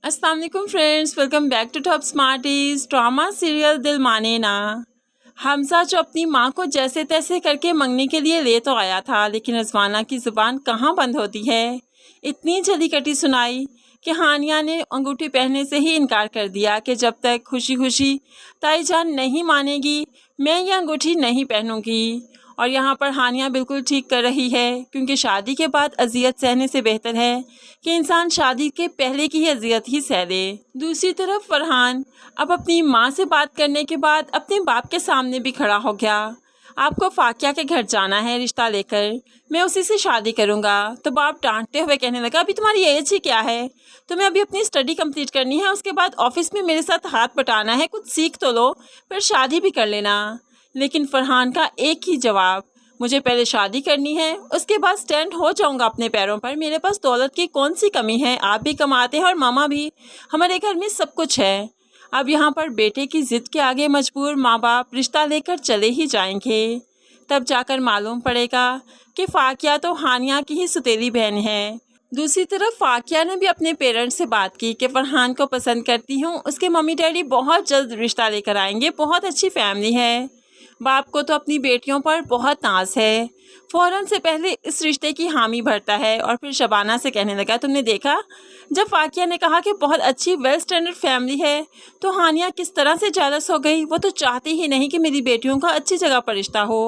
अस्सलाम वालेकुम friends, welcome back to Top Smarties. Drama serial Dil Maane ना। हमजा जो अपनी माँ को जैसे तैसे करके मंगने के लिए ले तो आया था, लेकिन रिजवाना की ज़ुबान कहाँ बंद होती है। इतनी जली कटी सुनाई कि हानिया ने अंगूठी पहनने से ही इनकार कर दिया कि जब तक खुशी खुशी ताई जान नहीं मानेगी मैं ये अंगूठी नहीं पहनूंगी। और यहाँ पर हानिया बिल्कुल ठीक कर रही है, क्योंकि शादी के बाद अजियत सहने से बेहतर है कि इंसान शादी के पहले की ही अजियत ही सह ले। दूसरी तरफ फरहान अब अपनी माँ से बात करने के बाद अपने बाप के सामने भी खड़ा हो गया। आपको फाकिया के घर जाना है रिश्ता लेकर, मैं उसी से शादी करूँगा। तो बाप डांटते हुए कहने लगा, अभी तुम्हारी एज ही क्या है, तुम्हें अभी अपनी स्टडी कंप्लीट करनी है, उसके बाद ऑफिस में मेरे साथ हाथ बटाना है, कुछ सीख तो लो, फिर शादी भी कर लेना। लेकिन फरहान का एक ही जवाब, मुझे पहले शादी करनी है, उसके बाद स्टैंड हो जाऊंगा अपने पैरों पर। मेरे पास दौलत की कौन सी कमी है, आप भी कमाते हैं और मामा भी, हमारे घर में सब कुछ है। अब यहाँ पर बेटे की ज़िद के आगे मजबूर माँ बाप रिश्ता लेकर चले ही जाएंगे। तब जाकर मालूम पड़ेगा कि फाकिया तो हानिया की ही सुतेली बहन है। दूसरी तरफ फाकिया ने भी अपने पेरेंट्स से बात की कि फरहान को पसंद करती हूँ, उसके मम्मी डैडी बहुत जल्द रिश्ता लेकर आएंगे, बहुत अच्छी फैमिली है। बाप को तो अपनी बेटियों पर बहुत नाज है, फ़ौरन से पहले इस रिश्ते की हामी भरता है। और फिर शबाना से कहने लगा, तुमने देखा जब फाकिया ने कहा कि बहुत अच्छी वेल स्टैंडर्ड फैमिली है तो हानिया किस तरह से जेलस हो गई। वो तो चाहती ही नहीं कि मेरी बेटियों का अच्छी जगह पर रिश्ता हो।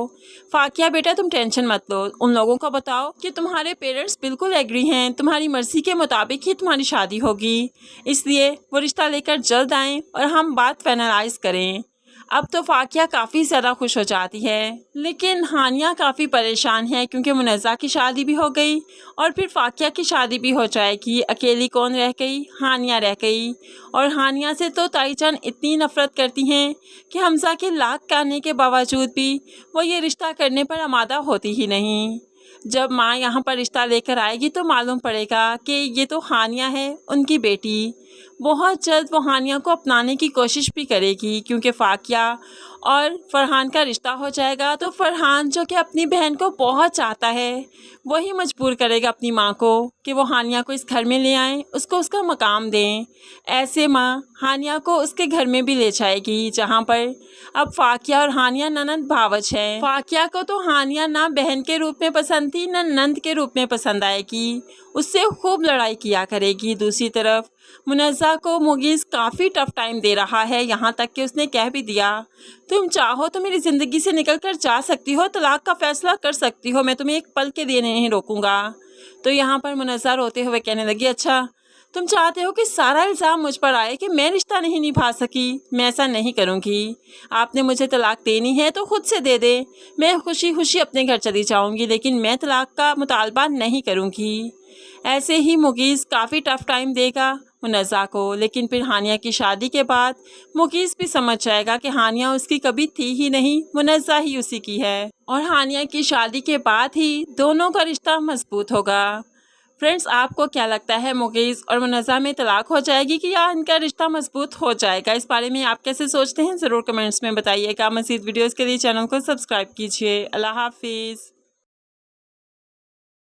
फाकिया बेटा तुम टेंशन मत लो, उन लोगों को बताओ कि तुम्हारे पेरेंट्स बिल्कुल एग्री हैं, तुम्हारी मर्जी के मुताबिक ही तुम्हारी शादी होगी, इसलिए वो रिश्ता लेकर जल्द आएँ और हम बात फाइनलाइज करें। अब तो फाकिया काफ़ी ज़्यादा खुश हो जाती है, लेकिन हानिया काफ़ी परेशान है, क्योंकि मुनज़्ज़ा की शादी भी हो गई और फिर फाकिया की शादी भी हो जाएगी। अकेली कौन रह गई, हानिया रह गई। और हानिया से तो ताईजान इतनी नफ़रत करती हैं कि हमजा के लाख कहने के बावजूद भी वो ये रिश्ता करने पर आमादा होती ही नहीं। जब माँ यहाँ पर रिश्ता लेकर आएगी तो मालूम पड़ेगा कि ये तो हानिया है, उनकी बेटी। बहुत जल्द वो हानिया को अपनाने की कोशिश भी करेगी, क्योंकि फाकिया और फरहान का रिश्ता हो जाएगा तो फरहान जो कि अपनी बहन को बहुत चाहता है, वही मजबूर करेगा अपनी माँ को कि वो हानिया को इस घर में ले आएँ, उसको उसका मकाम दें। ऐसे माँ हानिया को उसके घर में भी ले जाएगी, जहाँ पर अब फाकिया और हानिया ननंद भावच है। फाकिया को तो हानिया ना बहन के रूप में पसंद थी, ना नंद के रूप में पसंद आएगी, उससे खूब लड़ाई किया करेगी। दूसरी तरफ मुनज़्ज़ा को मुगीज़ काफ़ी टफ टाइम दे रहा है, यहाँ तक कि उसने कह भी दिया, तुम चाहो तो मेरी ज़िंदगी से निकल कर जा सकती हो, तलाक का फ़ैसला कर सकती हो, मैं तुम्हें एक पल के लिए नहीं रोकूंगा। तो यहाँ पर मुनज़्ज़ा रोते हुए कहने लगी, अच्छा तुम चाहते हो कि सारा इल्ज़ाम मुझ पर आए कि मैं रिश्ता नहीं निभा सकी, मैं ऐसा नहीं करूँगी। आपने मुझे तलाक देनी है तो खुद से दे दे, मैं खुशी खुशी अपने घर चली जाऊँगी, लेकिन मैं तलाक का मुतालबा नहीं करूँगी। ऐसे ही मुगीज़ काफ़ी टफ टाइम देगा मुनज़्ज़ा को, लेकिन फिर हानिया की शादी के बाद मुगीज़ भी समझ जाएगा कि हानिया उसकी कभी थी ही नहीं, मुनज़्ज़ा ही उसी की है। और हानिया की शादी के बाद ही दोनों का रिश्ता मजबूत होगा। फ्रेंड्स, आपको क्या लगता है, मुगीज़ और मुनज़्ज़ा में तलाक हो जाएगी कि या इनका रिश्ता मजबूत हो जाएगा? इस बारे में आप कैसे सोचते हैं ज़रूर कमेंट्स में बताइएगा। मज़ीद वीडियोज़ के लिए चैनल को सब्सक्राइब कीजिए। अल्लाह हाफिज़।